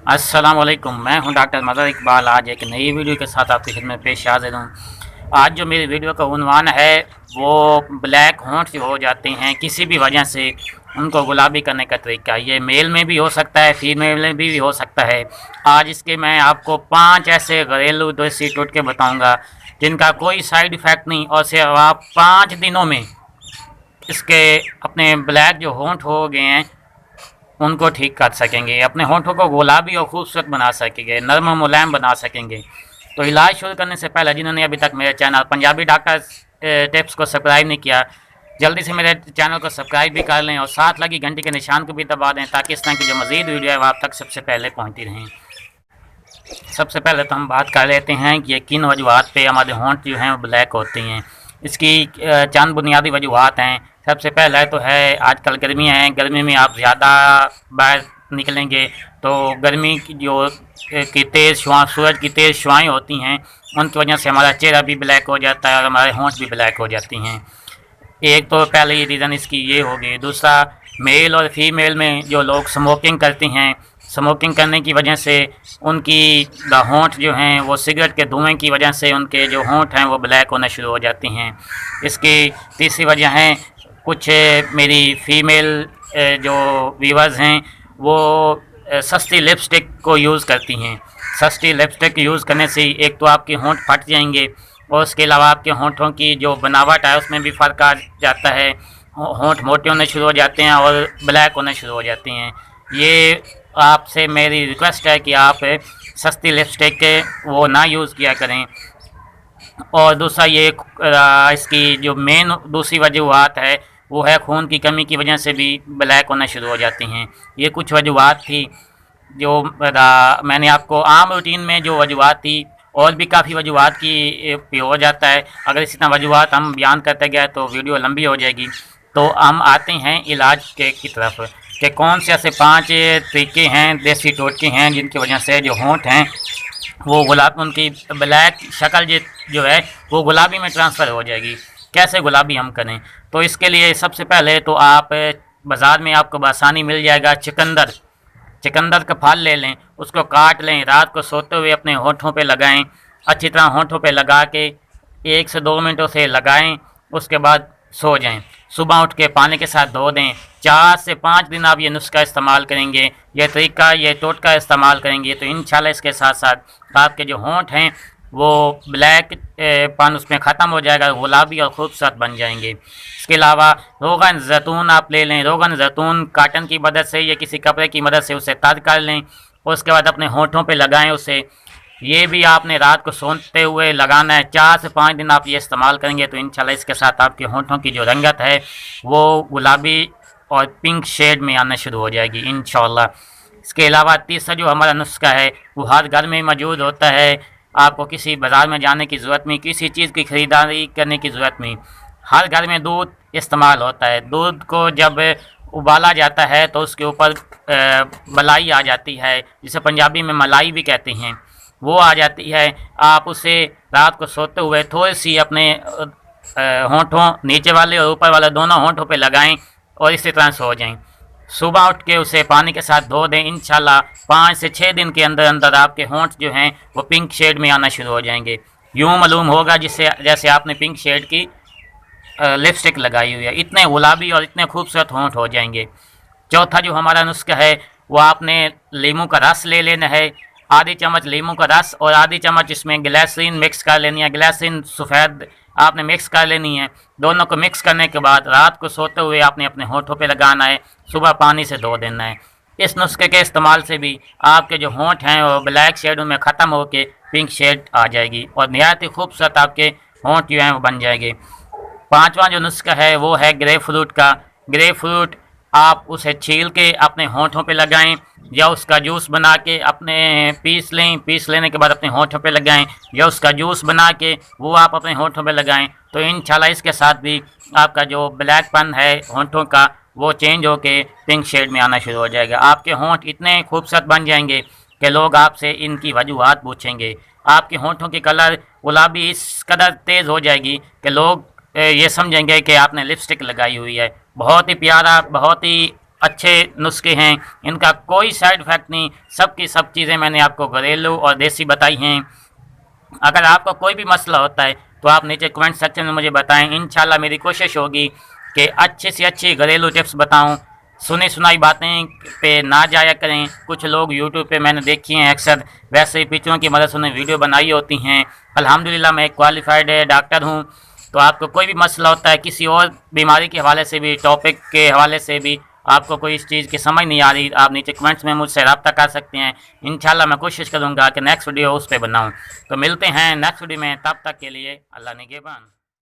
अस्सलामुअलैकुम। मैं हूं डॉक्टर मदर इकबाल। आज एक नई वीडियो के साथ आपकी खिदमत में पेश हाजिर हूँ। आज जो मेरी वीडियो का उन्वान है वो ब्लैक होंठ जो हो जाते हैं किसी भी वजह से, उनको गुलाबी करने का तरीका। ये मेल में भी हो सकता है, फीमेल में भी हो सकता है। आज इसके मैं आपको 5 ऐसे घरेलू देसी टोटके बताऊँगा जिनका कोई साइड इफ़ेक्ट नहीं, और सिर्फ आप 5 दिनों में इसके अपने ब्लैक जो होंठ हो गए हैं उनको ठीक कर सकेंगे, अपने होंठों को गुलाबी और खूबसूरत बना सकेंगे, नरम और मुलायम बना सकेंगे। तो इलाज शुरू करने से पहले जिन्होंने अभी तक मेरे चैनल पंजाबी डॉक्टर टिप्स को सब्सक्राइब नहीं किया, जल्दी से मेरे चैनल को सब्सक्राइब भी कर लें और साथ लगी घंटी के निशान को भी दबा दें ताकि इस तरह की जो मज़ीद वीडियो है वो आप तक सबसे पहले पहुँचती रहें। सबसे पहले तो हम बात कर लेते हैं कि किन वजूहत पे हमारे होंठ जो हैं वो ब्लैक होते हैं। इसकी चंद बुनियादी वजूहत हैं। सबसे पहला तो है आजकल गर्मियाँ हैं, गर्मी में आप ज़्यादा बाहर निकलेंगे तो गर्मी की जो की तेज़ शुआ सूरज की तेज़ शुआएँ होती हैं उनकी वजह से हमारा चेहरा भी ब्लैक हो जाता है और हमारे होंठ भी ब्लैक हो जाती हैं। एक तो पहले ये रीज़न इसकी ये हो गई। दूसरा, मेल और फीमेल में जो लोग स्मोकिंग करते हैं, स्मोकिंग करने की वजह से उनकी होंठ जो हैं वो सिगरेट के धुएं की वजह से उनके जो होंठ हैं वो ब्लैक होना शुरू हो जाती हैं। इसकी तीसरी वजह है कुछ मेरी फीमेल जो व्यूअर्स हैं वो सस्ती लिपस्टिक को यूज़ करती हैं। सस्ती लिपस्टिक यूज़ करने से एक तो आपके होंठ फट जाएंगे और उसके अलावा आपके होंठों की जो बनावट है उसमें भी फ़र्क आ जाता है। होंठ मोटे होने शुरू हो जाते हैं और ब्लैक होने शुरू हो जाते हैं। ये आपसे मेरी रिक्वेस्ट है कि आप सस्ती लिपस्टिक वो ना यूज़ किया करें। और दूसरा ये इसकी जो मेन दूसरी वजूहत है वो है खून की कमी की वजह से भी ब्लैक होना शुरू हो जाती हैं। ये कुछ वजूहत थी जो मैंने आपको आम रूटीन में जो वजूहत थी, और भी काफ़ी वजूहत की पे हो जाता है। अगर इसी तरह वजूहत हम बयान करते गए तो वीडियो लंबी हो जाएगी। तो हम आते हैं इलाज के की तरफ कि कौन से ऐसे 5 तरीके हैं, देसी टोटके हैं जिनकी वजह से जो होंठ हैं वो गुलाब उनकी ब्लैक शक्ल जो है वो गुलाबी में ट्रांसफ़र हो जाएगी। कैसे गुलाबी हम करें? तो इसके लिए सबसे पहले तो आप बाज़ार में आपको बआसानी मिल जाएगा चुकंदर। चुकंदर का फल ले लें, उसको काट लें, रात को सोते हुए अपने होंठों पे लगाएं। अच्छी तरह होंठों पे लगा के 1 से 2 मिनटों से लगाएं, उसके बाद सो जाएं। सुबह उठ के पानी के साथ धो दें। 4 से 5 दिन आप ये नुस्खा इस्तेमाल करेंगे, ये तरीका, ये टोटका इस्तेमाल करेंगे तो इंशाल्लाह इसके साथ साथ आपके जो होंठ हैं वो ब्लैक पन उसमें ख़त्म हो जाएगा, गुलाबी और खूबसूरत बन जाएंगे। इसके अलावा रोगन ज़ैतून आप ले लें। रोगन ज़ैतून काटन की मदद से या किसी कपड़े की मदद से उसे तर कर लें और उसके बाद अपने होंठों पे लगाएं उसे। ये भी आपने रात को सोते हुए लगाना है। 4 से 5 दिन आप ये इस्तेमाल करेंगे तो इंशाल्लाह इसके साथ आपके होंठों की जो रंगत है वो गुलाबी और पिंक शेड में आना शुरू हो जाएगी इंशाल्लाह। इसके अलावा तीसरा जो हमारा नुस्खा है वो हर घर में मौजूद होता है। आपको किसी बाज़ार में जाने की ज़रूरत नहीं, किसी चीज़ की ख़रीदारी करने की ज़रूरत नहीं। हर घर में दूध इस्तेमाल होता है। दूध को जब उबाला जाता है तो उसके ऊपर मलाई आ जाती है, जिसे पंजाबी में मलाई भी कहते हैं, वो आ जाती है। आप उसे रात को सोते हुए थोड़ी सी अपने होंठों नीचे वाले और ऊपर वाले दोनों होंठों पे लगाएं और इसी तरह सो जाएं। सुबह उठ के उसे पानी के साथ धो दें। इंशाल्लाह 5 से 6 दिन के अंदर अंदर आपके होंठ जो हैं वो पिंक शेड में आना शुरू हो जाएंगे। यूँ मालूम होगा जिससे जैसे आपने पिंक शेड की लिपस्टिक लगाई हुई है। इतने गुलाबी और इतने खूबसूरत होंठ हो जाएंगे। चौथा जो हमारा नुस्खा है वो आपने लीमू का रस ले लेना है। आधी चम्मच लीमू का रस और आधी चम्मच इसमें ग्लिसरीन मिक्स कर लेनी है। ग्लिसरीन सफ़ेद आपने मिक्स कर लेनी है। दोनों को मिक्स करने के बाद रात को सोते हुए आपने अपने होंठों पे लगाना है, सुबह पानी से धो देना है। इस नुस्खे के इस्तेमाल से भी आपके जो होंठ हैं वो ब्लैक शेड में ख़त्म होकर पिंक शेड आ जाएगी और नहायत ही खूबसूरत आपके होंठ जो हैं वो बन जाएंगे। 5वां जो नुस्खा है वो है ग्रेप फ्रूट का। ग्रेप फ्रूट आप उसे छील के अपने होंठों पे लगाएं या उसका जूस बना के अपने पीस लें। पीस लेने के बाद अपने होंठों पे लगाएं या उसका जूस बना के वो आप अपने होंठों पे लगाएं तो इंशाल्लाह इसके साथ भी आपका जो ब्लैकपन है होंठों का वो चेंज होके पिंक शेड में आना शुरू हो जाएगा। आपके होंठ इतने खूबसूरत बन जाएंगे कि लोग आपसे इनकी वजूहत पूछेंगे। आपके होंठों की कलर गुलाबी इस कदर तेज़ हो जाएगी कि लोग ये समझेंगे कि आपने लिपस्टिक लगाई हुई है। बहुत ही प्यारा, बहुत ही अच्छे नुस्खे हैं, इनका कोई साइड इफ़ेक्ट नहीं, सब की सब चीज़ें मैंने आपको घरेलू और देसी बताई हैं। अगर आपको कोई भी मसला होता है तो आप नीचे कमेंट सेक्शन में मुझे बताएं। इंशाल्लाह मेरी कोशिश होगी कि अच्छी से अच्छी घरेलू टिप्स बताऊं। सुनी सुनाई बातें पे ना जाया करें। कुछ लोग यूट्यूब पे मैंने देखी हैं अक्सर वैसे ही पिक्चरों की मदद से उन्हें वीडियो बनाई होती हैं। अल्हम्दुलिल्लाह मैं एक क्वालिफाइड डॉक्टर हूँ। तो आपको कोई भी मसला होता है, किसी और बीमारी के हवाले से भी, टॉपिक के हवाले से भी, आपको कोई इस चीज़ की समझ नहीं आ रही, आप नीचे कमेंट्स में मुझसे रब्ता कर सकते हैं। इंशाल्लाह मैं कोशिश करूँगा कि नेक्स्ट वीडियो उस पर बनाऊँ। तो मिलते हैं नेक्स्ट वीडियो में, तब तक के लिए अल्लाह निगहबान।